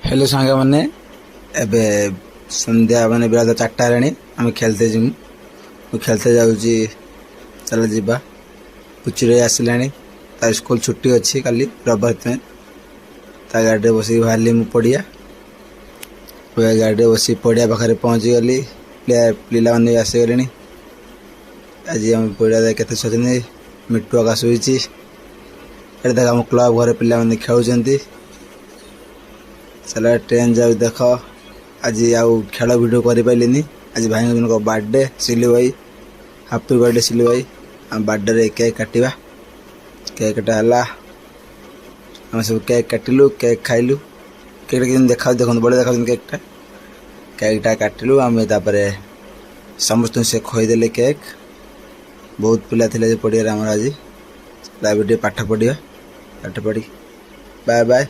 Hello सांग मैंने एबे संध्या माने बेला 4टा हेलाणी आम खेलते जीमु मु खेलते जाऊँगी चल जीवा पुचुरे आसिलानी तार स्कूल छुट्टी अच्छी काली रविवार में ता गाड़ी बस बाहर मु पड़िया गाड़ी बस पड़िया पाखे पहुँची गली पिला मैंने भी आसीगले आज आम पड़िया के मिट्टू आकाश होती देख आम क्लब घर पिला खेलुंट चल ट्रेन जाऊ देख आज आउ खेल भिडियो कर पारे आज भाई जन बर्थडे सिलू भाई हापी बर्थडे सिलू भाई आम बर्थडे केक काटा केक कटा आम सब केक काटिलु केक खाइलु केक देखा देख बड़े देखा केकटा केकटा काटिलु आम समस्त से खुईदे केक बहुत पिला थे पड़िया आज लाइब्रेरी पाठ पढ़ा पाठ पढ़ी बाय बाय।